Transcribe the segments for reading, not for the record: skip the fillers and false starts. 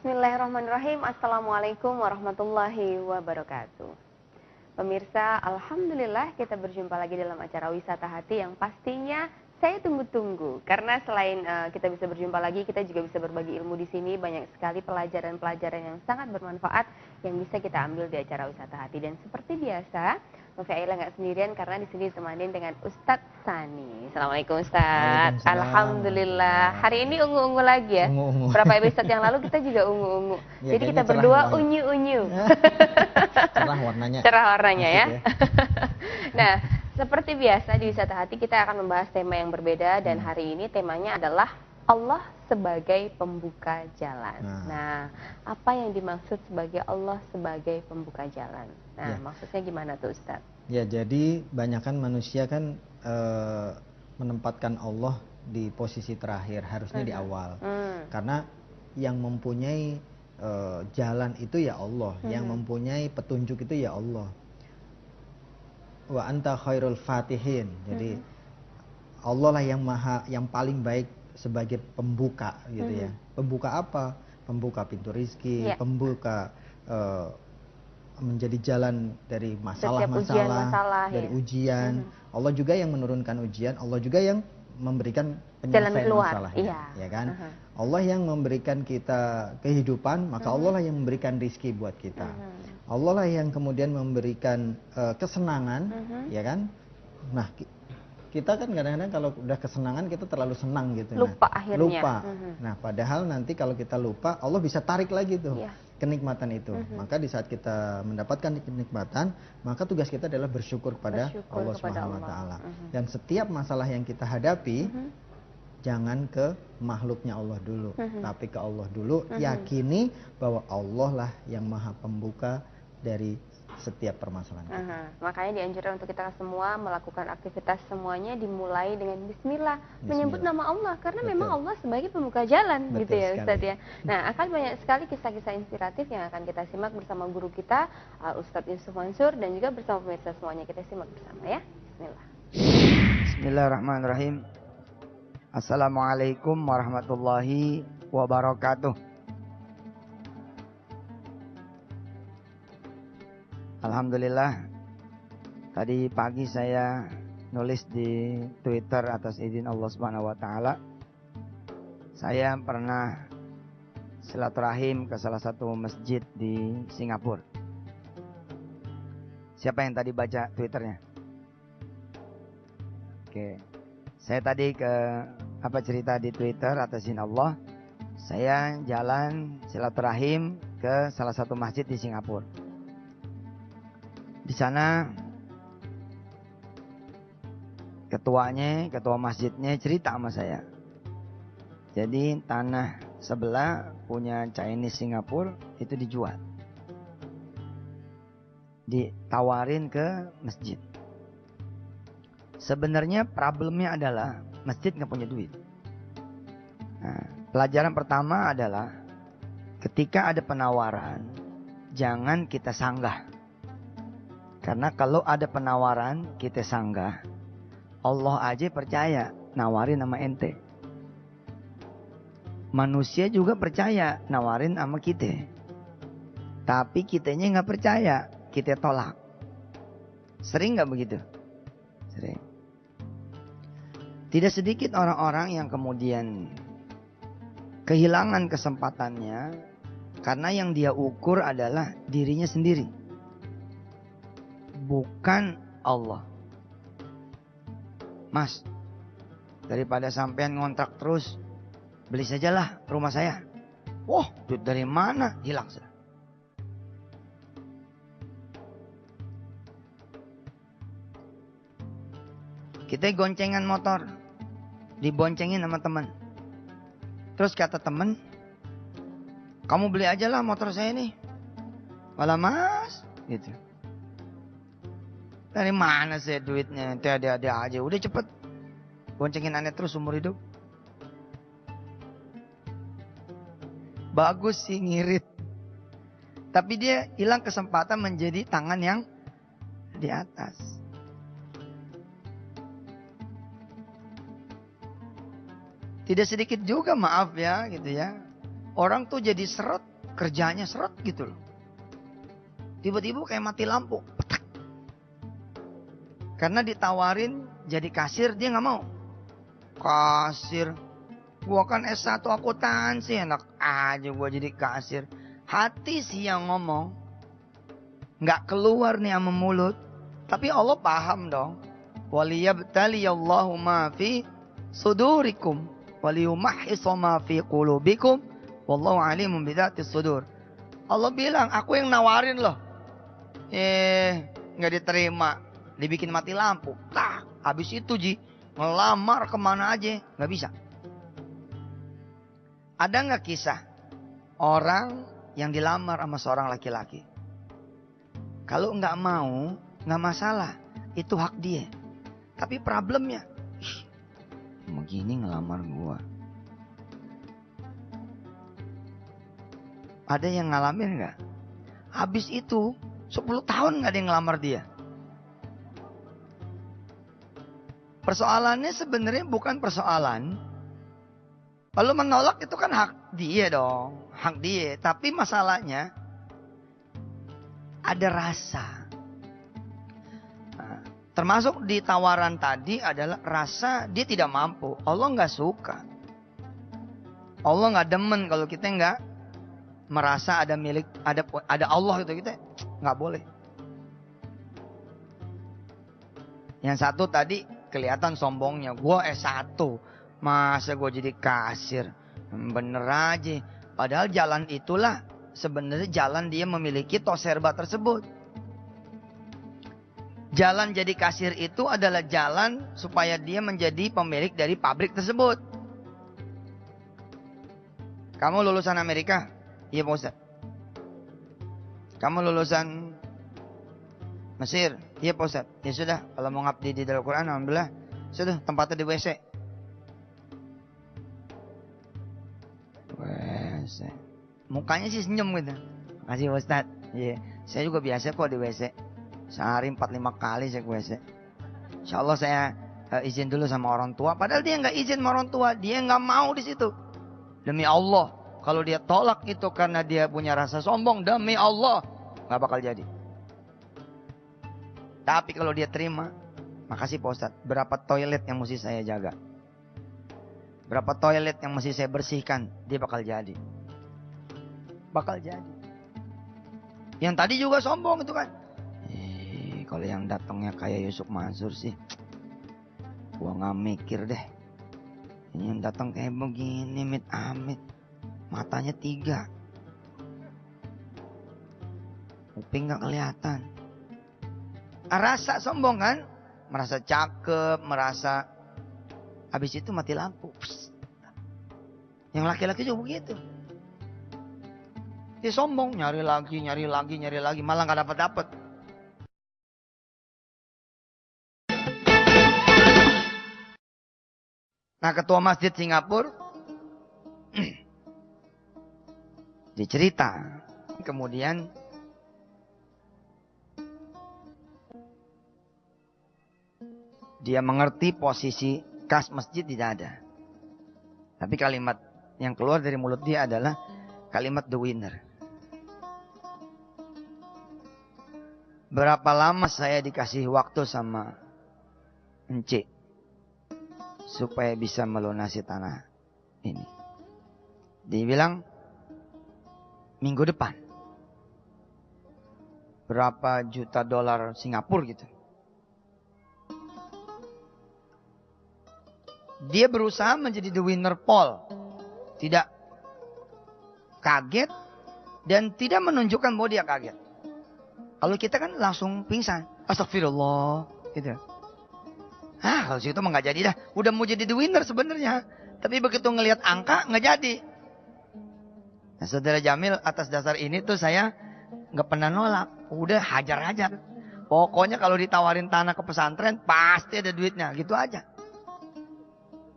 Bismillahirrahmanirrahim. Assalamualaikum warahmatullahi wabarakatuh. Pemirsa, alhamdulillah kita berjumpa lagi dalam acara Wisata Hati yang pastinya saya tunggu-tunggu. Karena selain kita bisa berjumpa lagi, kita juga bisa berbagi ilmu di sini. Banyak sekali pelajaran-pelajaran yang sangat bermanfaat yang bisa kita ambil di acara Wisata Hati. Dan seperti biasa, Novi Aila nggak sendirian karena di sini ditemani dengan Ustadz Sani. Assalamualaikum Ustadz. Alhamdulillah. Hari ini ungu-ungu lagi ya. Ungu-ungu. Berapa episode yang lalu kita juga ungu-ungu. Ya, jadi kita berdua unyu-unyu. Cerah warnanya. Cerah warnanya ya. Ya. Nah, seperti biasa di Wisata Hati kita akan membahas tema yang berbeda dan hari ini temanya adalah Allah sebagai pembuka jalan. Nah, apa yang dimaksud sebagai Allah sebagai pembuka jalan? Nah, maksudnya gimana tuh Ustaz? Ya, jadi banyakkan manusia kan menempatkan Allah di posisi terakhir, harusnya di awal. Karena yang mempunyai jalan itu ya Allah, yang mempunyai petunjuk itu ya Allah. Wa anta khairul fatihin. Jadi Allah lah yang paling baik sebagai pembuka gitu ya. Pembuka apa? Pembuka pintu rizki, pembuka menjadi jalan dari masalah-masalah, dari ujian. Allah juga yang menurunkan ujian, Allah juga yang memberikan penyelesaian masalah, ya kan? Allah yang memberikan kita kehidupan, maka Allah lah yang memberikan rizki buat kita. Allah lah yang kemudian memberikan kesenangan, ya kan? Nah, kita kan kadang-kadang kalau udah kesenangan kita terlalu senang gitu. Lupa akhirnya. Lupa. Nah, padahal nanti kalau kita lupa, Allah bisa tarik lagi tuh kenikmatan itu. Maka di saat kita mendapatkan kenikmatan, maka tugas kita adalah bersyukur kepada Allah Subhanahu wa taala. Dan setiap masalah yang kita hadapi, jangan ke makhluknya Allah dulu, tapi ke Allah dulu. Yakini bahwa Allah lah yang maha pembuka dari setiap permasalahan kita. Makanya dianjurkan untuk kita semua melakukan aktivitas semuanya dimulai dengan Bismillah, menyebut nama Allah karena memang Allah sebagai pembuka jalan. Betul gitu ya Ustadz ya. Nah, akan banyak sekali kisah-kisah inspiratif yang akan kita simak bersama guru kita Ustadz Yusuf Mansur dan juga bersama pemirsa semuanya. Kita simak bersama ya. Bismillah. Bismillahirrahmanirrahim. Assalamualaikum warahmatullahi wabarakatuh. Alhamdulillah, tadi pagi saya nulis di Twitter atas izin Allah Subhanahu wa taala. Saya pernah silaturahim ke salah satu masjid di Singapura. Siapa yang tadi baca Twitternya? Oke. Saya tadi cerita di Twitter atas izin Allah. Saya jalan silaturahim ke salah satu masjid di Singapura. Di sana ketua masjidnya cerita sama saya. Jadi tanah sebelah punya Chinese Singapura itu dijual. Ditawarin ke masjid. Sebenarnya problemnya adalah masjid nggak punya duit. Nah, pelajaran pertama adalah ketika ada penawaran, jangan kita sanggah. Karena kalau ada penawaran, kita sanggah. Allah aja percaya nawarin sama ente. Manusia juga percaya nawarin sama kita. Tapi kitanya nggak percaya, kita tolak. Sering nggak begitu? Sering. Tidak sedikit orang-orang yang kemudian kehilangan kesempatannya karena yang dia ukur adalah dirinya sendiri. Bukan Allah. Mas, daripada sampean ngontrak terus, beli sajalah rumah saya. Wah, duit dari mana? Hilang sudah. Kita goncengan motor, diboncengin sama teman. Terus kata teman, kamu beli aja lah motor saya nih. Malah mas, gitu. Dari mana sih duitnya? Ada aja. Udah cepet. Boncengin aneh terus umur hidup. Bagus sih ngirit. Tapi dia hilang kesempatan menjadi tangan yang di atas. Tidak sedikit juga maaf ya gitu ya. Orang tuh jadi seret kerjanya seret gitu loh. Tiba-tiba kayak mati lampu. Petak. Karena ditawarin jadi kasir, dia nggak mau. Kasir, gua kan S1 akuntansi, enak aja gua jadi kasir. Hati sih yang ngomong, nggak keluar nih sama mulut. Tapi Allah paham dong. Waliyabtaliyallahu ma fi sudurikum waliyumahhisa ma fi qulubikum wallahu alimun bidzatis sudur. Allah bilang, aku yang nawarin loh. Nggak diterima, dibikin mati lampu. Habis itu ngelamar kemana aja nggak bisa. Ada nggak kisah orang yang dilamar sama seorang laki-laki? Kalau nggak mau, nggak masalah, itu hak dia. Tapi problemnya, begini ngelamar gua. Ada yang ngalamin nggak? Habis itu 10 tahun nggak ada yang ngelamar dia. Persoalannya sebenarnya bukan persoalan. Kalau menolak itu kan hak dia dong. Hak dia. Tapi masalahnya ada rasa. Nah, termasuk di tawaran tadi adalah rasa dia tidak mampu. Allah nggak suka. Allah nggak demen kalau kita nggak merasa ada milik, ada Allah gitu. Kita nggak boleh. Yang satu tadi kelihatan sombongnya. Gue S1. Masa gue jadi kasir? Bener aja. Padahal jalan itulah sebenarnya jalan dia memiliki toserba tersebut. Jalan jadi kasir itu adalah jalan supaya dia menjadi pemilik dari pabrik tersebut. Kamu lulusan Amerika? Iya Pak Ustaz. Kamu lulusan Mesir? Iya Pak Ustaz. Ya sudah, kalau mau ngabdi di Darul Quran, alhamdulillah. Sudah, tempatnya di WC. WC. Mukanya sih senyum gitu. Makasih Ustaz. Iya. Saya juga biasa kok di WC. Sehari 4-5 kali saya ke WC. Insya Allah saya izin dulu sama orang tua. Padahal dia nggak izin sama orang tua. Dia nggak mau di situ. Demi Allah. Kalau dia tolak itu karena dia punya rasa sombong. Demi Allah. Nggak bakal jadi. Tapi kalau dia terima. Makasih Pak Ustaz. Berapa toilet yang mesti saya jaga? Berapa toilet yang mesti saya bersihkan? Dia bakal jadi. Bakal jadi. Yang tadi juga sombong itu kan. Kalau yang datangnya kayak Yusuf Mansur sih, gua nggak mikir deh. Ini yang datang kayak begini, mit amit, matanya 3, kuping nggak kelihatan. Rasa sombong kan, merasa cakep, merasa, habis itu mati lampu. Psst. Yang laki-laki juga begitu. Dia sombong, nyari lagi, malah nggak dapat. Nah, ketua masjid Singapura dicerita, kemudian dia mengerti posisi kas masjid tidak ada. Tapi kalimat yang keluar dari mulut dia adalah kalimat the winner. Berapa lama saya dikasih waktu sama Encik supaya bisa melunasi tanah ini? Dia bilang minggu depan. Berapa juta dolar Singapura gitu. Dia berusaha menjadi the winner Paul. Tidak kaget dan tidak menunjukkan bahwa dia kaget. Kalau kita kan langsung pingsan. Astagfirullah gitu. Kalau situ mah nggak jadi dah. Udah mau jadi the winner sebenarnya. Tapi begitu ngelihat angka nggak jadi. Nah, Saudara Jamil, atas dasar ini tuh saya nggak pernah nolak. Udah hajar-hajar. Pokoknya kalau ditawarin tanah ke pesantren pasti ada duitnya. Gitu aja.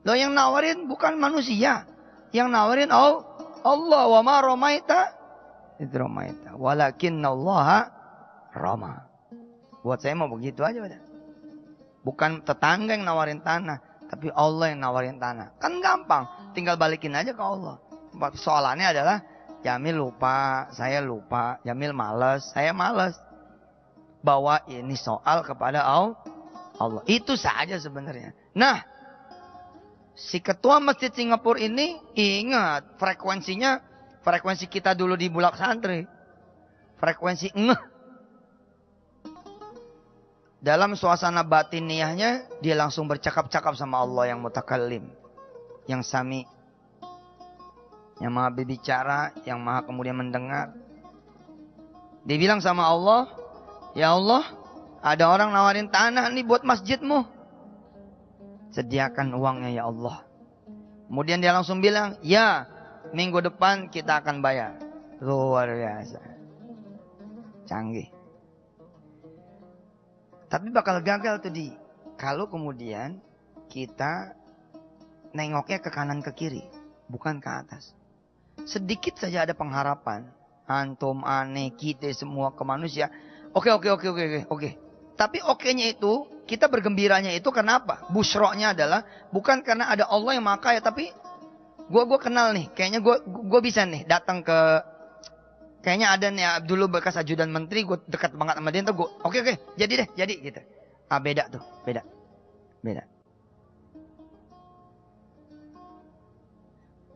Loh, yang nawarin bukan manusia. Yang nawarin Allah. Wa ma romaita itu romaita. Walakinnallaha roma. Buat saya mau begitu aja udah. Bukan tetangga yang nawarin tanah, tapi Allah yang nawarin tanah. Kan gampang, tinggal balikin aja ke Allah. Soalannya adalah Jamil lupa, saya lupa, Jamil males, saya males. Bawa ini soal kepada Allah. Itu saja sebenarnya. Nah, si ketua masjid Singapura ini ingat frekuensinya, frekuensi kita dulu di Bulak Santri. Frekuensi ngeh. Dalam suasana batiniahnya, dia langsung bercakap-cakap sama Allah yang mutakallim, yang sami, yang maha berbicara, yang maha kemudian mendengar. Dia bilang sama Allah, ya Allah, ada orang nawarin tanah nih buat masjidmu. Sediakan uangnya ya Allah. Kemudian dia langsung bilang, ya, minggu depan kita akan bayar. Luar biasa. Canggih. Tapi bakal gagal tuh kalau kemudian kita nengoknya ke kanan ke kiri, bukan ke atas. Sedikit saja ada pengharapan. Antum, aneh, kita semua ke manusia. Oke. Tapi oke-nya itu, kita bergembiranya itu karena apa? Busroknya adalah bukan karena ada Allah yang maha kaya, tapi gue kenal nih, kayaknya gue bisa nih datang ke, kayaknya ada nih dulu bekas ajudan menteri, gue dekat banget sama dia, gue oke, jadi gitu. Ah, beda tuh, beda.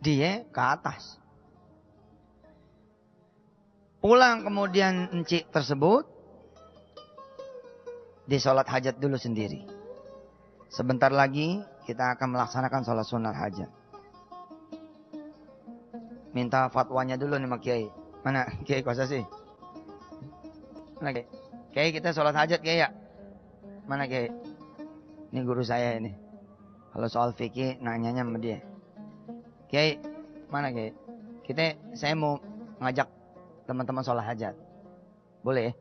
Dia ke atas. Pulang kemudian encik tersebut, dia sholat hajat dulu sendiri. Sebentar lagi kita akan melaksanakan sholat sunat hajat. Minta fatwanya dulu nih Mak Kiai. Mana Kiai kuasa sih? Mana Kiai? Kiai kita sholat hajat Kiai ya? Mana Kiai? Ini guru saya ini. Kalau soal fikih nanyanya sama dia. Kiai, mana Kiai? Saya mau ngajak teman-teman sholat hajat. Boleh?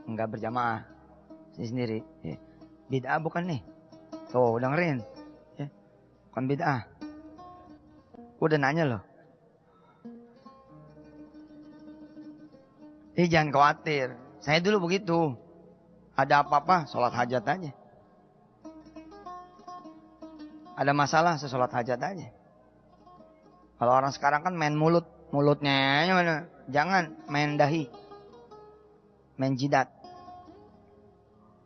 Enggak berjamaah. Saya sendiri. Bid'ah bukan nih? Tuh dengerin. Bukan bid'ah. Udah nanya loh. Jangan khawatir. Saya dulu begitu. Ada apa-apa, sholat hajat aja. Ada masalah, saya sholat hajat aja. Kalau orang sekarang kan main mulut. Mulutnya mana? Jangan main dahi. Main jidat.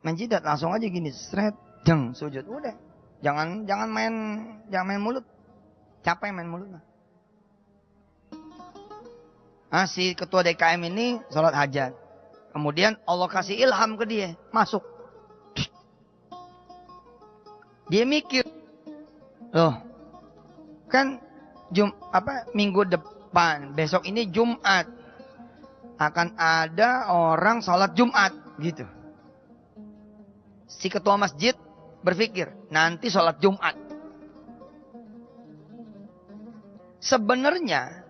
Main jidat langsung aja gini. Seret. Deng. Sujud. Udah. Jangan main mulut. Capek main mulut. Nah, si ketua DKM ini sholat hajat. Kemudian Allah kasih ilham ke dia. Masuk. Dia mikir. Loh. Kan minggu depan. Besok ini Jumat. Akan ada orang sholat Jumat. Gitu. Si ketua masjid berpikir. Nanti sholat Jumat. Sebenarnya.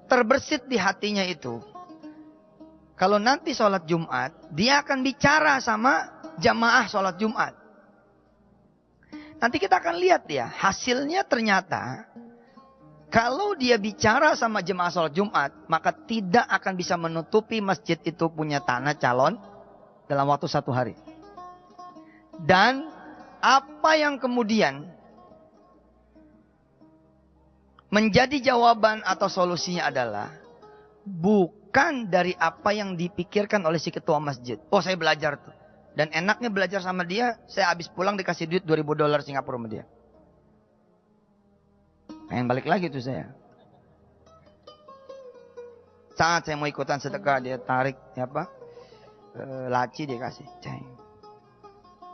Terbersit di hatinya itu. Kalau nanti sholat Jumat, dia akan bicara sama jamaah sholat Jumat. Nanti kita akan lihat ya, hasilnya ternyata, kalau dia bicara sama jamaah sholat Jumat, maka tidak akan bisa menutupi masjid itu punya tanah calon dalam waktu 1 hari. Dan apa yang kemudian menjadi jawaban atau solusinya adalah bukan dari apa yang dipikirkan oleh si ketua masjid. Oh, saya belajar tuh. Dan enaknya belajar sama dia, saya habis pulang dikasih duit $2.000 Singapura sama dia. Pengen balik lagi tuh saya. Saat saya mau ikutan sedekah, dia tarik laci dia kasih.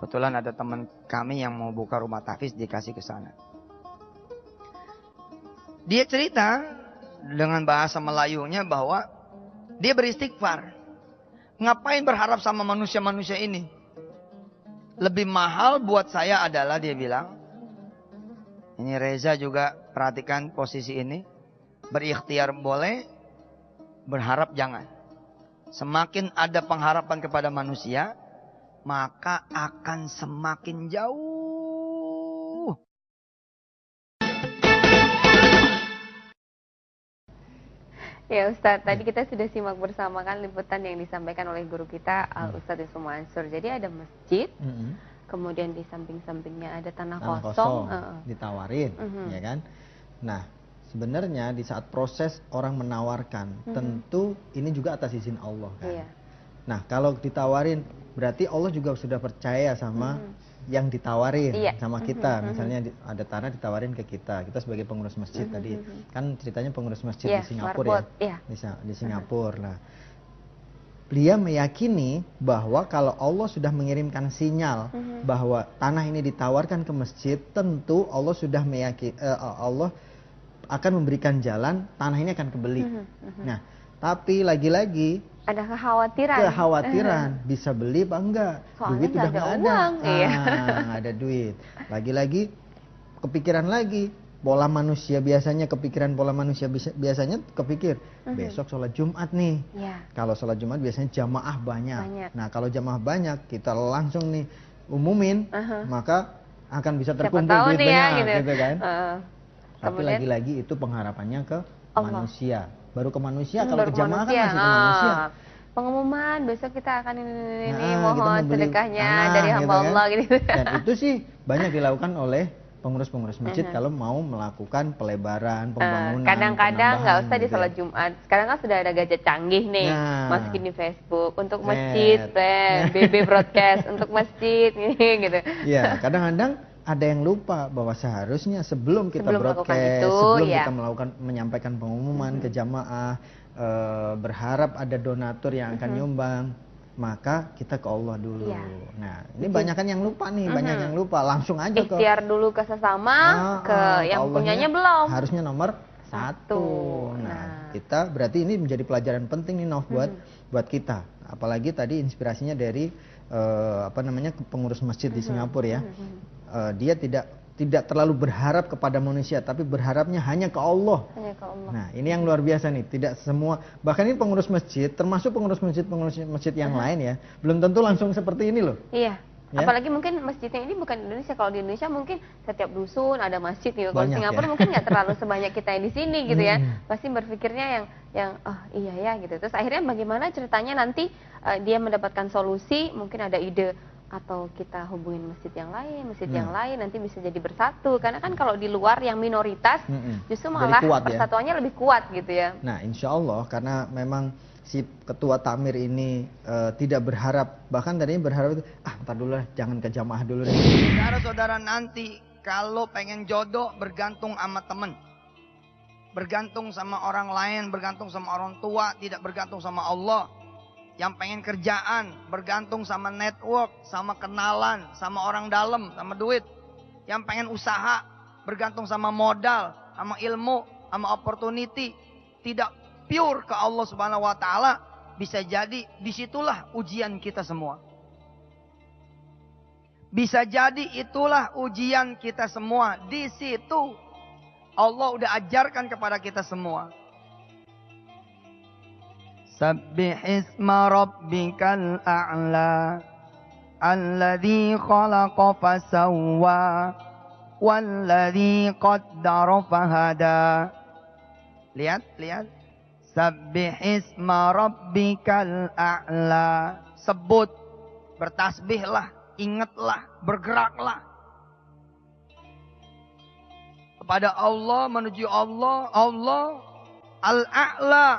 Kebetulan ada teman kami yang mau buka rumah tahfiz, dikasih ke sana. Dia cerita dengan bahasa Melayunya bahwa dia beristighfar. Ngapain berharap sama manusia-manusia ini? Lebih mahal buat saya adalah, dia bilang. Ini Reza juga perhatikan posisi ini. Berikhtiar boleh, berharap jangan. Semakin ada pengharapan kepada manusia, maka akan semakin jauh. Ya Ustadz, tadi kita sudah simak bersama kan liputan yang disampaikan oleh guru kita Al-Ustadz Yusuf Mansur. Jadi ada masjid, kemudian di samping-sampingnya ada tanah kosong. Ditawarin, ya kan? Nah, sebenarnya di saat proses orang menawarkan, tentu ini juga atas izin Allah kan. Iya. Nah, kalau ditawarin berarti Allah juga sudah percaya sama yang ditawarin sama kita. Misalnya ada tanah ditawarin ke kita sebagai pengurus masjid tadi. Kan ceritanya pengurus masjid di Singapura di Singapura. Nah, dia meyakini bahwa kalau Allah sudah mengirimkan sinyal bahwa tanah ini ditawarkan ke masjid, tentu Allah sudah meyakini Allah akan memberikan jalan, tanah ini akan kebeli. Nah, tapi lagi-lagi ada kekhawatiran bisa beli apa enggak? Soalnya duit udah nggak ada, nggak ada duit. Lagi-lagi kepikiran lagi pola manusia biasanya biasanya kepikir besok sholat Jumat nih. Kalau sholat Jumat biasanya jamaah banyak. Nah, kalau jamaah banyak kita langsung nih umumin, maka akan bisa terkumpul duit banyak, gitu kan? Tapi lagi-lagi itu pengharapannya ke manusia. Baru ke manusia, kalau ke jamaah kan masih ke manusia. Pengumuman besok kita akan ini mohon sedekahnya dari hamba gitu Allah kan? gitu. Dan itu sih banyak dilakukan oleh pengurus-pengurus masjid kalau mau melakukan pelebaran, pembangunan. Kadang-kadang nggak usah di sholat Jumat. Sekarang kan sudah ada gadget canggih nih, masukin di Facebook untuk masjid, BB broadcast untuk masjid gitu. Iya, kadang-kadang ada yang lupa bahwa seharusnya sebelum kita broadcast, kita menyampaikan pengumuman ke jamaah, berharap ada donatur yang akan nyumbang, maka kita ke Allah dulu. Nah, ini banyak kan yang lupa nih, banyak yang lupa. Langsung aja ke ikhtiar dulu ke sesama, ke yang punyanya belum. Harusnya nomor 1. Nah, kita berarti ini menjadi pelajaran penting nih, Nov, buat kita. Apalagi tadi inspirasinya dari pengurus masjid di Singapura ya. Dia tidak terlalu berharap kepada manusia, tapi berharapnya hanya ke Allah. Nah, ini yang luar biasa nih. Tidak semua, bahkan ini pengurus masjid, termasuk pengurus masjid yang lain ya, belum tentu langsung seperti ini loh. Iya. Ya? Apalagi mungkin masjidnya ini bukan di Indonesia. Kalau di Indonesia mungkin setiap dusun ada masjid gitu. Kalau di Singapura mungkin nggak terlalu sebanyak kita yang di sini gitu ya. Pasti berpikirnya yang oh iya ya gitu. Terus akhirnya bagaimana ceritanya nanti dia mendapatkan solusi, mungkin ada ide atau kita hubungin masjid yang lain nanti bisa jadi bersatu. Karena kan kalau di luar yang minoritas justru malah persatuannya lebih kuat gitu ya. Nah, insya Allah karena memang si ketua takmir ini tidak berharap, bahkan tadinya berharap itu ntar dulu lah, jangan ke jamaah dulu deh. Saudara-saudara, nanti kalau pengen jodoh bergantung sama temen, bergantung sama orang lain, bergantung sama orang tua, tidak bergantung sama Allah. Yang pengen kerjaan bergantung sama network, sama kenalan, sama orang dalam, sama duit. Yang pengen usaha bergantung sama modal, sama ilmu, sama opportunity, tidak pure ke Allah Subhanahu wa taala, bisa jadi disitulah ujian kita semua. Bisa jadi itulah ujian kita semua. Di situ Allah udah ajarkan kepada kita semua. Sabbih isma rabbikal a'la alladzi khalaqa fasawwa walladzi qaddara fahada. Lihat. Sabbih isma rabbikal a'la. Sebut, bertasbihlah, ingatlah, bergeraklah kepada Allah, menuju Allah, Allah al-a'la,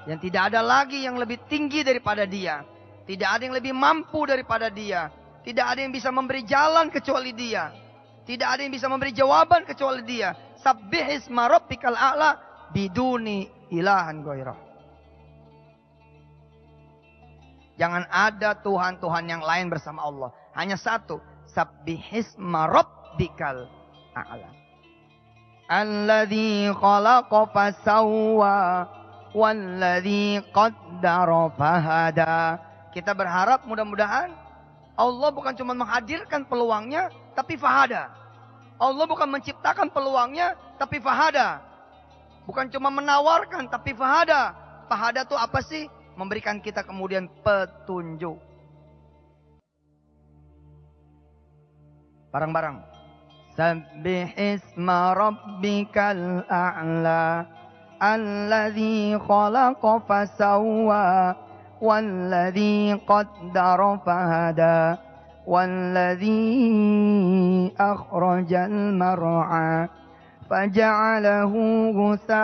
yang tidak ada lagi yang lebih tinggi daripada Dia, tidak ada yang lebih mampu daripada Dia, tidak ada yang bisa memberi jalan kecuali Dia, tidak ada yang bisa memberi jawaban kecuali Dia. Sabbih isma rabbikal a'la biduni ilahan ghairah. Jangan ada Tuhan-Tuhan yang lain bersama Allah. Hanya satu. Sabbih isma rabbikal a'la alladzi khalaqa fasawwa walladzi qaddara fahada. Kita berharap mudah-mudahan Allah bukan cuma menghadirkan peluangnya, tapi fahada. Allah bukan menciptakan peluangnya, tapi fahada. Bukan cuma menawarkan, tapi fahada. Fahada itu apa sih? Memberikan kita kemudian petunjuk. Bareng-bareng. Sabbih isma rabbikal a'la alladzi khalaqa fasawwa walladzi qaddara fahada walladzi akhrajal mar'a فجعله غثاء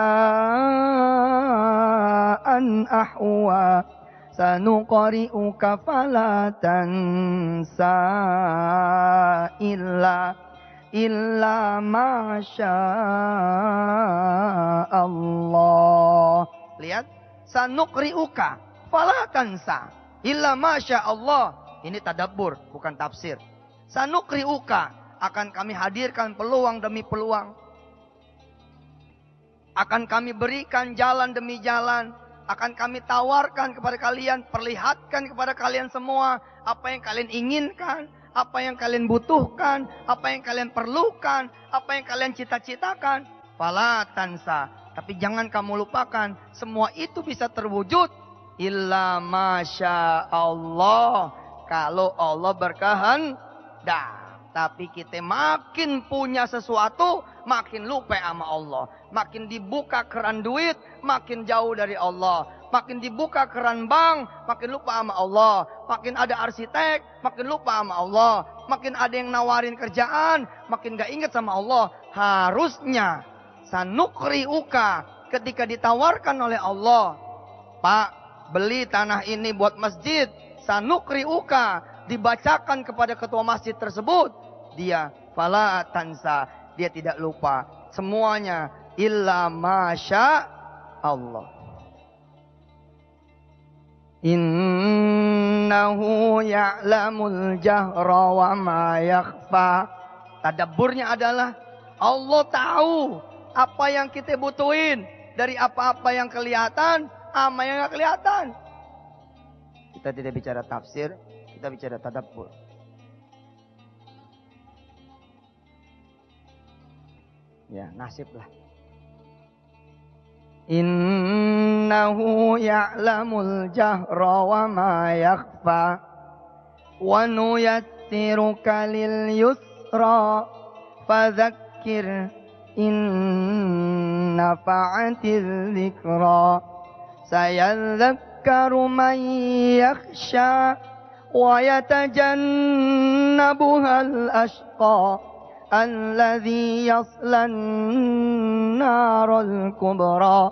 أحوى سنقرئك فلا تنسى إلا ما شاء الله. Lihat, sanuqri'uka fala tansa illa ma sya Allah. Ini tadabbur, bukan tafsir. Sanuqri'uka, akan kami hadirkan peluang demi peluang. Akan kami berikan jalan demi jalan. Akan kami tawarkan kepada kalian, perlihatkan kepada kalian semua apa yang kalian inginkan, apa yang kalian butuhkan, apa yang kalian perlukan, apa yang kalian cita-citakan. Fala tansa, tapi jangan kamu lupakan, semua itu bisa terwujud illa masya Allah, kalau Allah berkehendak. Tapi kita makin punya sesuatu, makin lupa sama Allah. Makin dibuka keran duit, makin jauh dari Allah. Makin dibuka keran bank, makin lupa sama Allah. Makin ada arsitek, makin lupa sama Allah. Makin ada yang nawarin kerjaan, makin gak ingat sama Allah. Harusnya sanukriuka, ketika ditawarkan oleh Allah, Pak, beli tanah ini buat masjid. Sanukriuka, dibacakan kepada ketua masjid tersebut. Dia fala tansa, dia tidak lupa semuanya illa masya Allah. Innahu ya'lamul jahra wa ma yakhfa. Tadabburnya adalah Allah tahu apa yang kita butuhin, dari apa-apa yang kelihatan sama yang gak kelihatan. Kita tidak bicara tafsir, kita bicara tadabbur. Ya, nasib lah. Innahu ya'lamul jahra wa ma yakhfa wa nuyassiruka lil yusra fadzakkir in nafa'atiz dzikra sayadzakkaru man yakhsha wa yatajannabuhal ashqa الذي يصلى النار الكبرى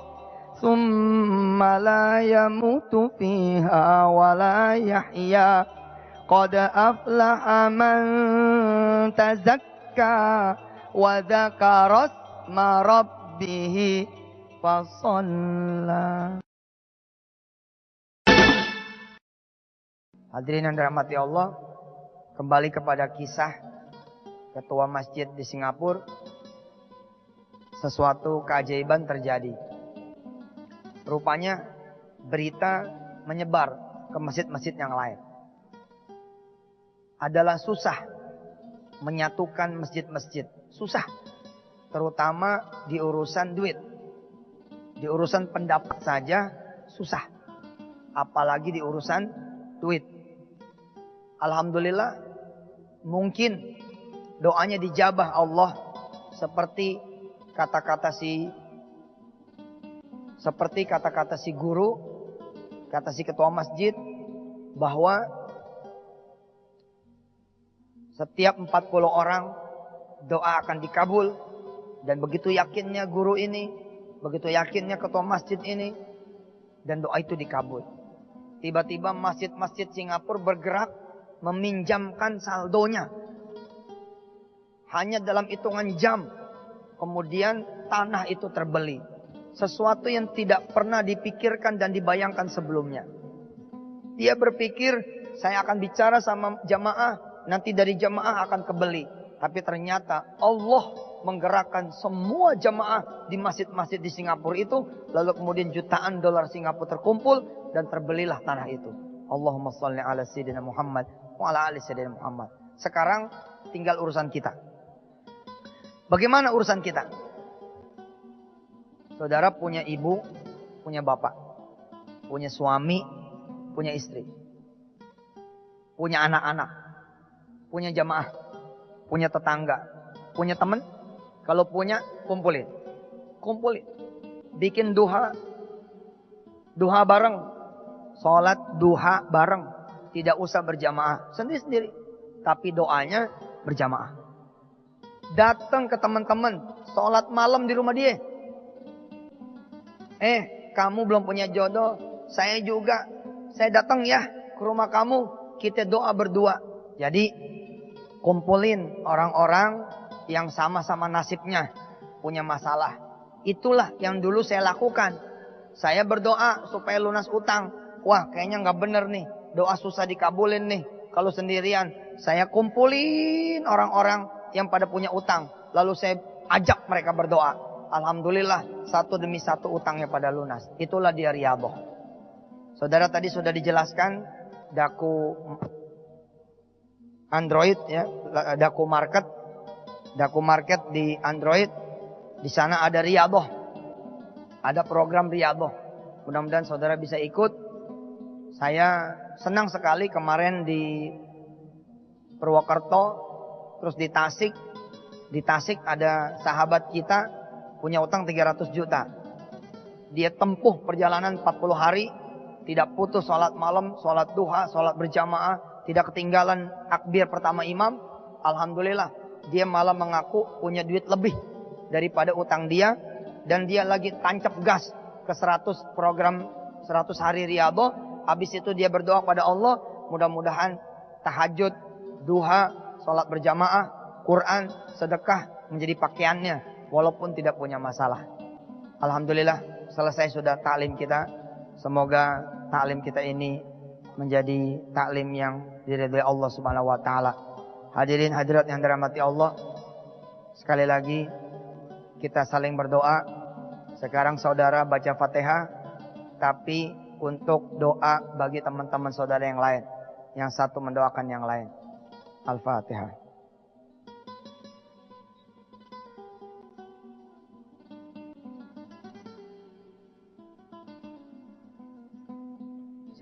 ثم لا يموت فيها ولا يحيا قد أفلح من تزكى وذكر اسم ربه فصلى. Hadirin yang dirahmati Allah, kembali kepada kisah ketua masjid di Singapura. Sesuatu keajaiban terjadi. Rupanya berita menyebar ke masjid-masjid yang lain. Adalah susah menyatukan masjid-masjid. Susah. Terutama di urusan duit. Di urusan pendapat saja susah. Apalagi di urusan duit. Alhamdulillah, mungkin doanya dijabah Allah seperti kata-kata si guru, kata si ketua masjid, bahwa setiap 40 orang doa akan dikabul. Dan begitu yakinnya guru ini, begitu yakinnya ketua masjid ini, dan doa itu dikabul. Tiba-tiba masjid-masjid Singapura bergerak meminjamkan saldonya. Hanya dalam hitungan jam, kemudian tanah itu terbeli. Sesuatu yang tidak pernah dipikirkan dan dibayangkan sebelumnya. Dia berpikir, saya akan bicara sama jamaah, nanti dari jamaah akan kebeli. Tapi ternyata Allah menggerakkan semua jamaah di masjid-masjid di Singapura itu. Lalu kemudian jutaan dolar Singapura terkumpul dan terbelilah tanah itu. Allahumma sholli ala sayyidina Muhammad wa ala ali sayyidina Muhammad. Sekarang tinggal urusan kita. Bagaimana urusan kita? Saudara punya ibu, punya bapak, punya suami, punya istri, punya anak-anak, punya jamaah, punya tetangga, punya teman. Kalau punya, kumpulin. Bikin duha bareng, sholat duha bareng. Tidak usah berjamaah, sendiri-sendiri. Tapi doanya berjamaah. datang ke teman-teman, sholat malam di rumah dia. Kamu belum punya jodoh, saya juga. Saya datang ya ke rumah kamu, kita doa berdua. Jadi kumpulin orang-orang yang sama-sama nasibnya, punya masalah. Itulah yang dulu saya lakukan. Saya berdoa supaya lunas utang. Wah, kayaknya nggak bener nih, doa susah dikabulin nih. Kalau sendirian, saya kumpulin orang-orang yang pada punya utang. Lalu saya ajak mereka berdoa. Alhamdulillah, satu demi satu utangnya pada lunas. Itulah dia riyadhah. Saudara, tadi sudah dijelaskan Daku Android ya, Daku Market di Android. Di sana ada riyadhah. Ada program riyadhah. Mudah-mudahan saudara bisa ikut. Saya senang sekali kemarin di Purwokerto, terus di Tasik. Di Tasik ada sahabat kita punya utang 300 juta. Dia tempuh perjalanan 40 hari, tidak putus sholat malam, sholat duha, sholat berjamaah, tidak ketinggalan takbir pertama imam. Alhamdulillah, dia malah mengaku punya duit lebih daripada utang dia. Dan dia lagi tancap gas ke 100 program 100 hari riyadhah. Habis itu dia berdoa pada Allah, mudah-mudahan tahajud, duha, sholat berjamaah, Quran, sedekah menjadi pakaiannya, walaupun tidak punya masalah. Alhamdulillah, selesai sudah taklim kita. Semoga taklim kita ini menjadi taklim yang diridhai Allah Subhanahu wa taala. Hadirin hadirat yang dirahmati Allah, sekali lagi kita saling berdoa. Sekarang saudara baca Fatihah, tapi untuk doa bagi teman-teman saudara yang lain. Yang satu mendoakan yang lain. Al-Fatihah.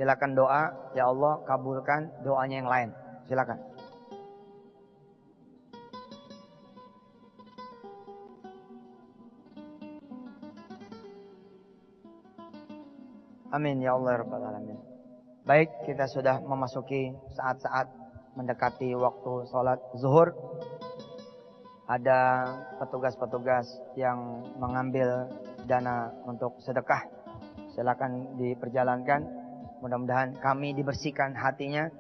Silakan doa, ya Allah kabulkan doanya yang lain. Silakan. Amin ya Allah rabbal alamin. Baik, kita sudah memasuki saat-saat mendekati waktu sholat zuhur. Ada petugas-petugas yang mengambil dana untuk sedekah. Silakan diperjalankan. Mudah-mudahan kami dibersihkan hatinya,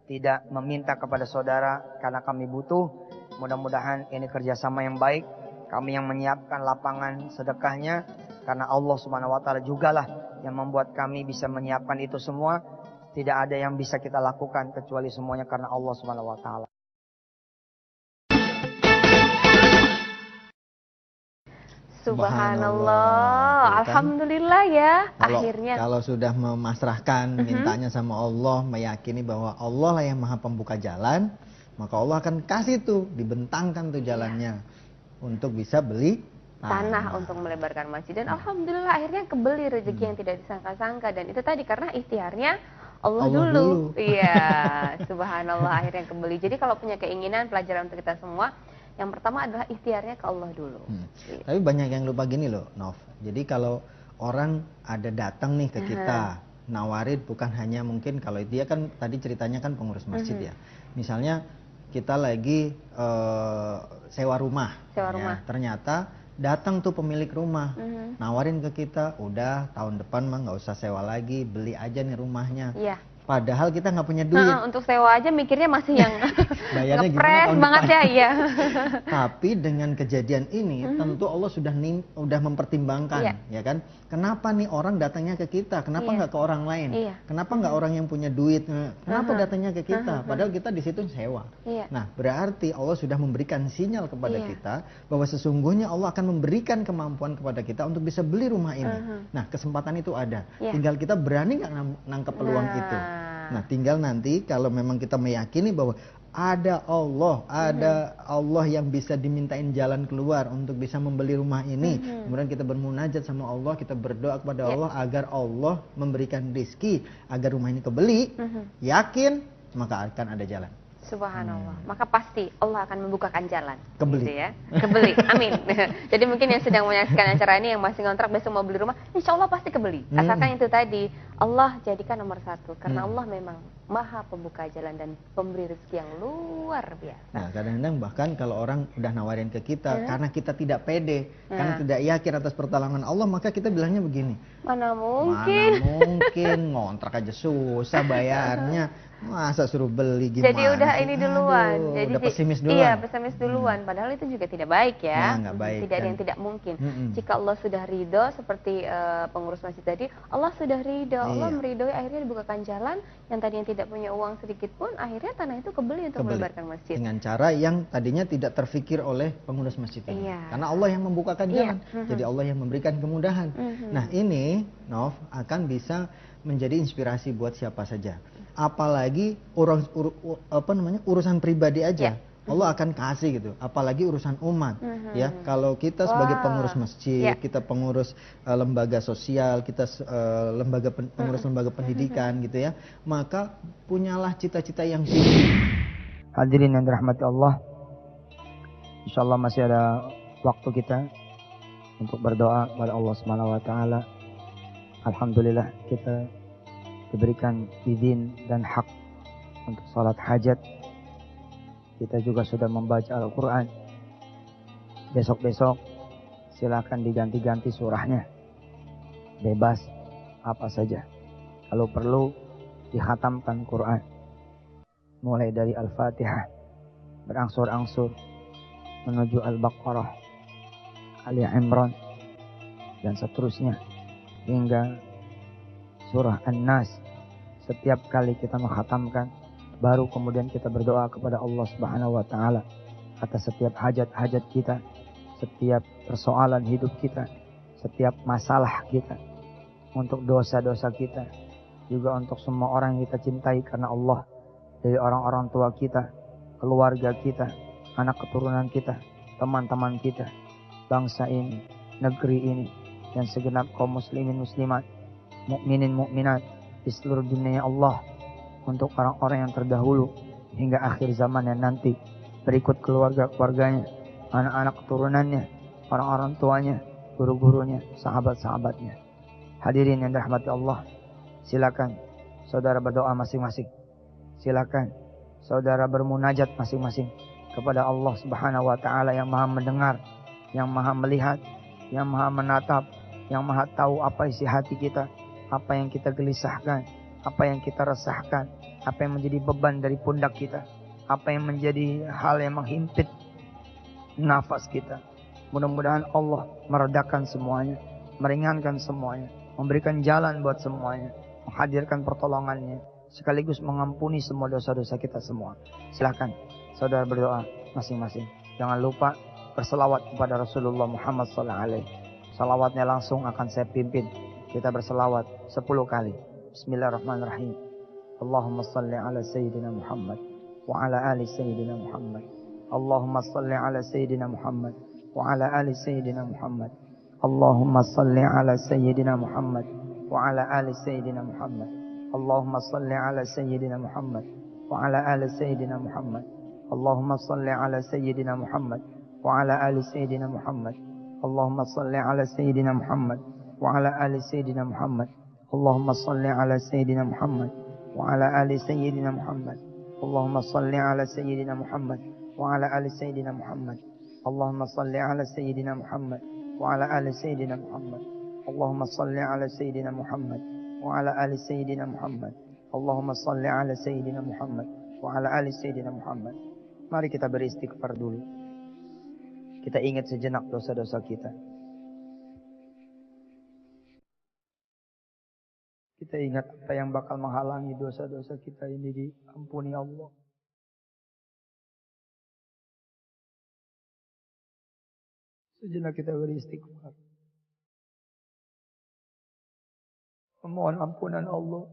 tidak meminta kepada saudara karena kami butuh. Mudah-mudahan ini kerjasama yang baik. Kami yang menyiapkan lapangan sedekahnya, karena Allah Subhanahu wa taala jugalah yang membuat kami bisa menyiapkan itu semua. Tidak ada yang bisa kita lakukan kecuali semuanya karena Allah Subhanahu wa taala. Subhanallah, alhamdulillah ya, akhirnya. Kalau sudah memasrahkan, mintanya sama Allah, meyakini bahwa Allah lah yang maha pembuka jalan, maka Allah akan kasih tuh, dibentangkan tuh jalannya untuk bisa beli tanah untuk melebarkan masjid. Dan alhamdulillah akhirnya kebeli rezeki yang tidak disangka-sangka. Dan itu tadi karena ikhtiarnya Allah dulu. Iya, subhanallah akhirnya kebeli. Jadi kalau punya keinginan, pelajaran untuk kita semua, yang pertama adalah ikhtiarnya ke Allah dulu. Tapi banyak yang lupa gini loh, Nov. Jadi kalau orang ada datang nih ke kita, nawarin bukan hanya mungkin kalau dia kan tadi ceritanya kan pengurus masjid ya. Misalnya kita lagi sewa rumah. Ternyata datang tuh pemilik rumah, nawarin ke kita, udah tahun depan mah nggak usah sewa lagi, beli aja nih rumahnya. Padahal kita nggak punya duit. Untuk sewa aja mikirnya masih yang ngepres banget ya. Tapi dengan kejadian ini tentu Allah sudah mempertimbangkan, ya kan? Kenapa nih orang datangnya ke kita? Kenapa nggak ke orang lain? Kenapa nggak orang yang punya duit? Kenapa datangnya ke kita? Padahal kita di situ sewa. Nah, berarti Allah sudah memberikan sinyal kepada kita bahwa sesungguhnya Allah akan memberikan kemampuan kepada kita untuk bisa beli rumah ini. Nah, kesempatan itu ada. Tinggal kita berani nggak nangkep peluang itu. Nah, tinggal nanti kalau memang kita meyakini bahwa ada Allah yang bisa dimintain jalan keluar untuk bisa membeli rumah ini. Kemudian kita bermunajat sama Allah, kita berdoa kepada Allah agar Allah memberikan rezeki agar rumah ini kebeli. Yakin, maka akan ada jalan. Subhanallah. Maka pasti Allah akan membukakan jalan. Kebeli. Gitu ya. Kebeli. Amin. Jadi mungkin yang sedang menyaksikan acara ini yang masih ngontrak besok mau beli rumah, insya Allah pasti kebeli. Asalkan itu tadi Allah jadikan nomor satu. Karena Allah memang maha pembuka jalan dan pemberi rezeki yang luar biasa. Nah, kadang-kadang bahkan kalau orang udah nawarin ke kita karena kita tidak pede, karena tidak yakin atas pertolongan Allah, maka kita bilangnya begini. Mana mungkin. Mana mungkin, ngontrak aja susah bayarnya. Masa suruh beli gimana? Jadi udah ini duluan. Aduh, jadi udah pesimis duluan. Iya, pesimis duluan. Padahal itu juga tidak baik ya. Nah, nggak baik, Tidak ada kan? yang tidak mungkin. Jika Allah sudah ridho seperti pengurus masjid tadi, Allah sudah ridho. Allah meridhoi, akhirnya dibukakan jalan. Yang tadi yang tidak punya uang sedikit pun, akhirnya tanah itu kebeli untuk melebarkan masjid. Dengan cara yang tadinya tidak terfikir oleh pengurus masjid ini. Karena Allah yang membukakan jalan. Jadi Allah yang memberikan kemudahan. Nah ini, Nov, akan bisa menjadi inspirasi buat siapa saja. Apalagi urusan pribadi aja. Allah akan kasih gitu, apalagi urusan umat. Ya, kalau kita sebagai pengurus masjid, kita pengurus lembaga sosial, kita pengurus lembaga pendidikan gitu ya, maka punyalah cita-cita yang tinggi. Hadirin yang dirahmati Allah, insyaallah masih ada waktu kita untuk berdoa kepada Allah Subhanahu wa taala. Alhamdulillah kita diberikan izin dan hak untuk salat hajat. Kita juga sudah membaca Al-Quran. Besok-besok silakan diganti-ganti surahnya. Bebas apa saja. Kalau perlu dikhatamkan Quran. Mulai dari Al-Fatihah, berangsur-angsur menuju Al-Baqarah, Ali Imran, dan seterusnya hingga surah An-Nas. Setiap kali kita menghatamkan, baru kemudian kita berdoa kepada Allah Subhanahu wa taala atas setiap hajat-hajat kita, setiap persoalan hidup kita, setiap masalah kita, untuk dosa-dosa kita, juga untuk semua orang yang kita cintai karena Allah, dari orang-orang tua kita, keluarga kita, anak keturunan kita, teman-teman kita, bangsa ini, negeri ini, dan segenap kaum muslimin muslimat, mukminin mukminat di seluruh dunia Allah, untuk orang-orang yang terdahulu hingga akhir zaman yang nanti, berikut keluarga-keluarganya, anak-anak keturunannya, orang-orang tuanya, guru-gurunya, sahabat-sahabatnya. Hadirin yang dirahmati Allah, silakan saudara berdoa masing-masing. Silakan saudara bermunajat masing-masing kepada Allah Subhanahu wa taala yang Maha mendengar, yang Maha melihat, yang Maha menatap, yang Maha tahu apa isi hati kita, apa yang kita gelisahkan, apa yang kita resahkan, apa yang menjadi beban dari pundak kita, apa yang menjadi hal yang menghimpit nafas kita. Mudah-mudahan Allah meredakan semuanya, meringankan semuanya, memberikan jalan buat semuanya, menghadirkan pertolongannya, sekaligus mengampuni semua dosa-dosa kita semua. Silahkan saudara berdoa masing-masing. Jangan lupa berselawat kepada Rasulullah Muhammad SAW. Salawatnya langsung akan saya pimpin. Kita berselawat 10 kali. Bismillahirrahmanirrahim. Allahumma salli ala Sayyidina Muhammad wa ala ali Sayyidina Muhammad. Allahumma salli ala Sayyidina Muhammad wa ala ali Sayyidina Muhammad. Allahumma salli ala Sayyidina Muhammad wa ala ali Sayyidina Muhammad. Allahumma salli ala Sayyidina Muhammad wa ala ali Sayyidina Muhammad. Allahumma salli ala Sayyidina Muhammad wa ala ali Sayyidina Muhammad. Allahumma salli ala Sayyidina Muhammad wa ala ali Sayyidina Muhammad. Allahumma salli ala Sayyidina Muhammad wa ala ali Sayyidina Muhammad. Allahumma salli ala Sayyidina Muhammad wa ala ali Sayyidina Muhammad. Allahumma salli ala Sayyidina Muhammad wa ala ali Sayyidina Muhammad. Allahumma salli ala Sayyidina Muhammad wa ala ali Sayyidina Muhammad. Allahumma salli ala Sayyidina Muhammad wa ala ali Sayyidina Muhammad. Mari kita beristighfar dulu. Kita ingat sejenak dosa-dosa kita. Kita ingat apa yang bakal menghalangi dosa-dosa kita ini diampuni Allah. Sejenak kita beristighfar. Memohon ampunan Allah.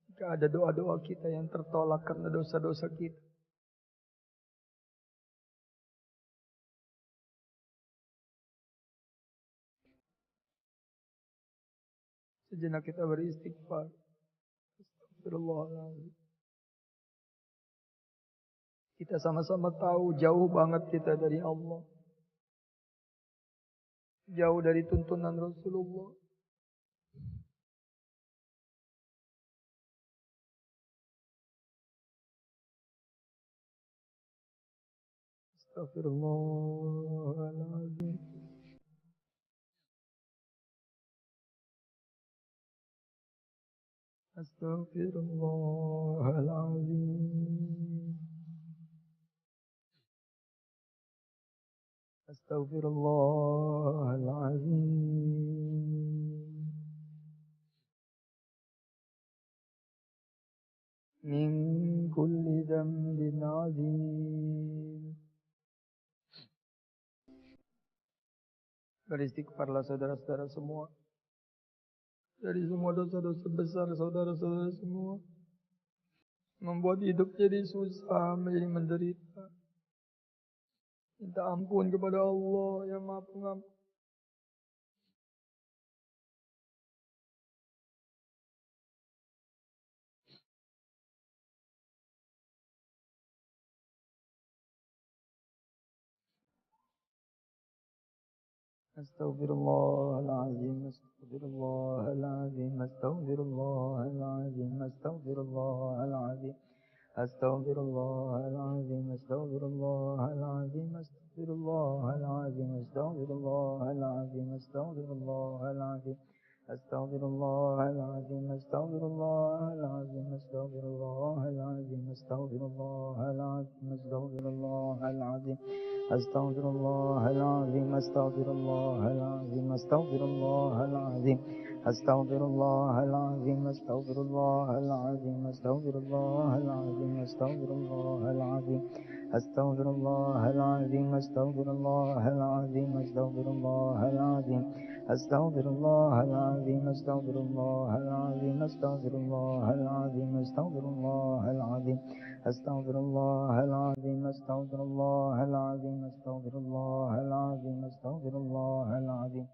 Jika ada doa-doa kita yang tertolak karena dosa-dosa kita. Sejenak kita beristighfar. Astagfirullahaladzim. Kita sama-sama tahu jauh banget kita dari Allah. Jauh dari tuntunan Rasulullah. Astagfirullahaladzim. Astagfirullahaladzim. Astagfirullahaladzim. Min kulli dzambin azim. Beristighfarlah saudara-saudara semua. Dari semua dosa-dosa besar saudara-saudara semua. Membuat hidup jadi susah, menjadi menderita. Minta ampun kepada Allah yang Maha Pengampun. Astaghfirullahaladzim, astaghfirullahaladzim, astaghfirullahaladzim, astaghfirullahaladzim. Astaghfirullahaladzim, astaghfirullahaladzim, astaghfirullahaladzim, astaghfirullahaladzim, astaghfirullahaladzim. Astaghfirullahaladzim, astaghfirullahaladzim, astaghfirullahaladzim, astaghfirullahaladzim, astaghfirullahaladzim. Astaghfirullahaladzim, astaghfirullahaladzim, astaghfirullahaladzim. Astaghfirullahaladzim, astaghfirullahaladzim, astaghfirullahaladzim, astaghfirullahaladzim. Astaghfirullahaladzim, astaghfirullahaladzim, astaghfirullahaladzim. Astaghfirullahaladzim, astaghfirullahaladzim, astaghfirullahaladzim, astaghfirullahaladzim. Astaghfirullahaladzim, astaghfirullahaladzim, astaghfirullahaladzim, astaghfirullahaladzim.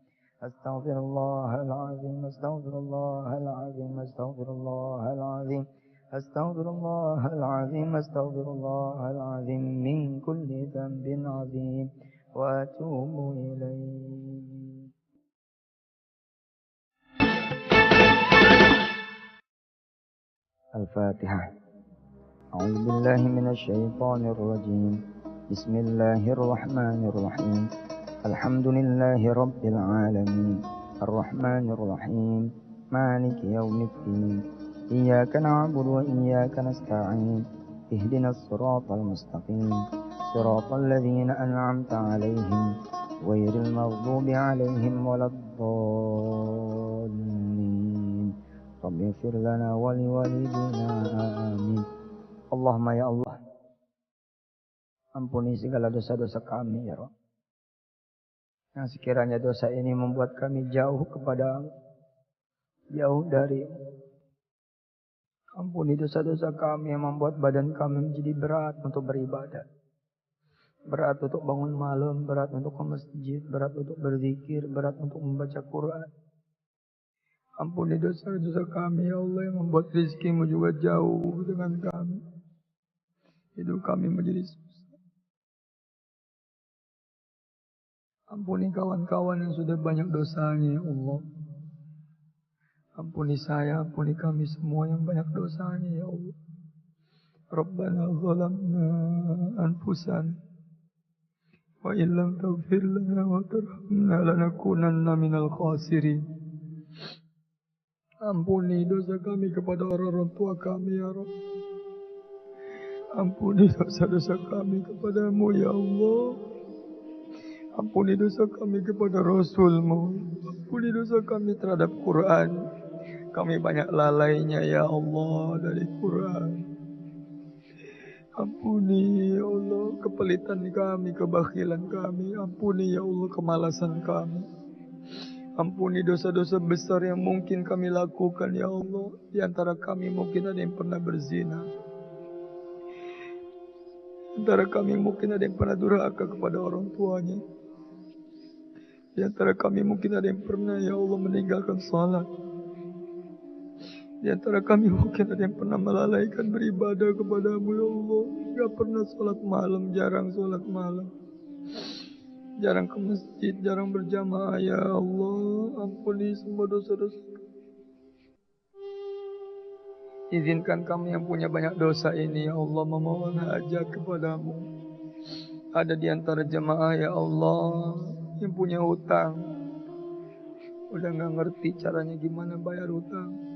Astaghfirullahaladzim, astaghfirullahaladzim, astaghfirullahaladzim. Astaghfirullahaladzim, astaghfirullahaladzim, min kulli dzambin azim, wa atubu ilaih. Al-Fatihah. A'udzu billahi minasy syaithanir rajim. Bismillahirrahmanirrahim. Alhamdulillahi rabbil alamin. Arrahmanir rahim. Maliki yaumiddin. Iyyaka na'budu wa iyyaka nasta'in. Ihdinas siratal mustaqim. Siratal ladzina an'amta 'alaihim ghairil maghdubi 'alaihim waladdallin. Rabbighfir lana wa liwalidina amin. Allahumma ya Allah, ampuni segala dosa-dosa kami ya Rabb. Yang sekiranya dosa ini membuat kami jauh kepada-Mu, jauh dari-Mu. Ampuni dosa-dosa kami yang membuat badan kami menjadi berat untuk beribadah. Berat untuk bangun malam, berat untuk ke masjid, berat untuk berzikir, berat untuk membaca Quran. Ampuni dosa-dosa kami ya Allah yang membuat rizki-Mu juga jauh dengan kami. Hidup kami menjadi susah. Ampuni kawan-kawan yang sudah banyak dosanya ya Allah. Ampuni saya, ampuni kami semua yang banyak dosanya ya Allah. Rabbana zalamna anfusana wa illam taghfir lana wa tarhamna lanakunanna minal khasirin. Ampuni dosa kami kepada orang-orang tua kami ya Rabb. Ampuni dosa-dosa kami kepada-Mu ya Allah. Ampuni dosa kami kepada Rasul-Mu. Ampuni dosa kami terhadap Quran. Kami banyak lalainya ya Allah dari Quran. Ampuni ya Allah kepelitan kami, kebakhilan kami. Ampuni ya Allah kemalasan kami. Ampuni dosa-dosa besar yang mungkin kami lakukan ya Allah. Di antara kami mungkin ada yang pernah berzina. Di antara kami mungkin ada yang pernah durhaka kepada orang tuanya. Di antara kami mungkin ada yang pernah ya Allah meninggalkan salat. Di antara kami mungkin ada yang pernah melalaikan beribadah kepadamu ya Allah. Gak pernah sholat malam, jarang sholat malam. Jarang ke masjid, jarang berjamaah ya Allah. Ampuni semua dosa-dosa. Izinkan kami yang punya banyak dosa ini ya Allah memohon hajat kepadamu. Ada di antara jemaah ya Allah yang punya hutang. Udah gak ngerti caranya gimana bayar hutang.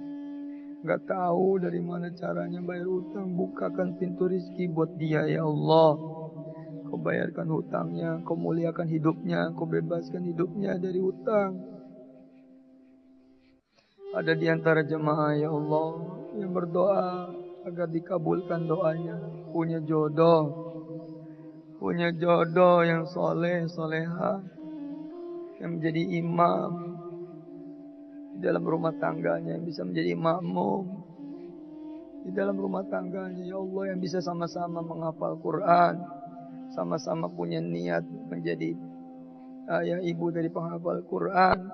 Gak tahu dari mana caranya bayar hutang. Bukakan pintu rizki buat dia ya Allah. Kau bayarkan hutangnya, kau muliakan hidupnya, kau bebaskan hidupnya dari hutang. Ada di antara jemaah ya Allah yang berdoa agar dikabulkan doanya. Punya jodoh yang soleh, soleha, yang menjadi imam di dalam rumah tangganya, yang bisa menjadi makmum di dalam rumah tangganya. Ya Allah, yang bisa sama-sama menghafal Quran, sama-sama punya niat menjadi ayah ibu dari penghafal Quran.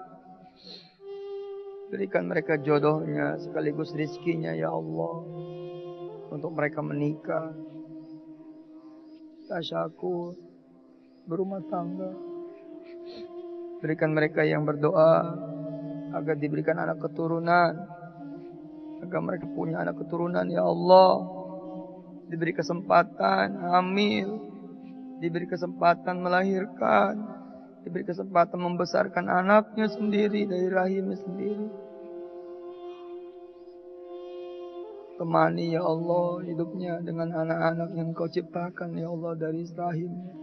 Berikan mereka jodohnya sekaligus rizkinya ya Allah, untuk mereka menikah, tasyakur, berumah tangga. Berikan mereka yang berdoa agar diberikan anak keturunan, agar mereka punya anak keturunan ya Allah. Diberi kesempatan hamil, diberi kesempatan melahirkan, diberi kesempatan membesarkan anaknya sendiri dari rahimnya sendiri. Temani ya Allah hidupnya dengan anak-anak yang kau ciptakan ya Allah dari rahimnya,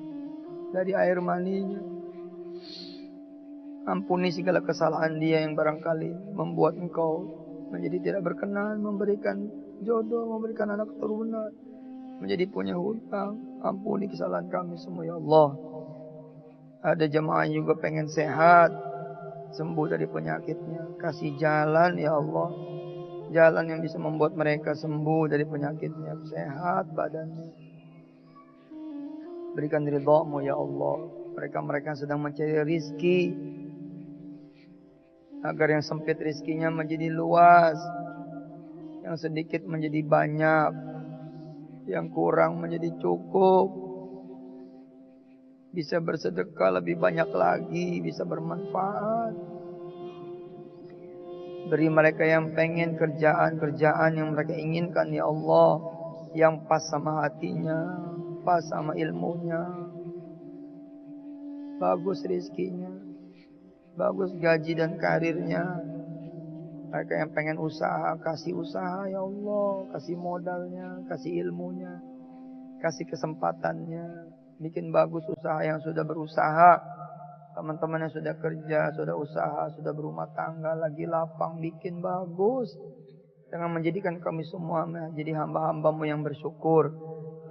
dari air maninya. Ampuni segala kesalahan dia yang barangkali membuat engkau menjadi tidak berkenan, memberikan jodoh, memberikan anak keturunan, menjadi punya hutang. Ampuni kesalahan kami semua ya Allah. Ada jemaah juga pengen sehat, sembuh dari penyakitnya. Kasih jalan ya Allah, jalan yang bisa membuat mereka sembuh dari penyakitnya, sehat badannya. Berikan ridha-Mu ya Allah. Mereka sedang mencari rizki, agar yang sempit rizkinya menjadi luas, yang sedikit menjadi banyak, yang kurang menjadi cukup, bisa bersedekah lebih banyak lagi, bisa bermanfaat. Beri mereka yang pengen kerjaan yang mereka inginkan ya Allah, yang pas sama hatinya, pas sama ilmunya, bagus rizkinya, bagus gaji dan karirnya. Mereka yang pengen usaha, kasih usaha ya Allah, kasih modalnya, kasih ilmunya, kasih kesempatannya. Bikin bagus usaha yang sudah berusaha. Teman-teman yang sudah kerja, sudah usaha, sudah berumah tangga, lagi lapang, bikin bagus. Dengan menjadikan kami semua menjadi hamba-Hamba-Mu yang bersyukur.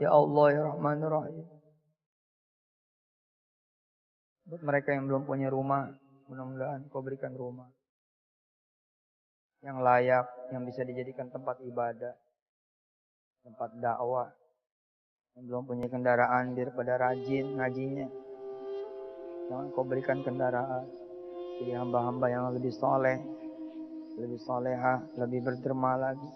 Ya Allah ya Rahman ya Rahim. Buat mereka yang belum punya rumah, mudah-mudahan Kau berikan rumah yang layak, yang bisa dijadikan tempat ibadah, tempat dakwah. Yang belum punya kendaraan, biar pada rajin ngajinya. Jangan Kau berikan kendaraan. Jadi hamba-hamba yang lebih soleh, lebih solehah, lebih berderma lagi.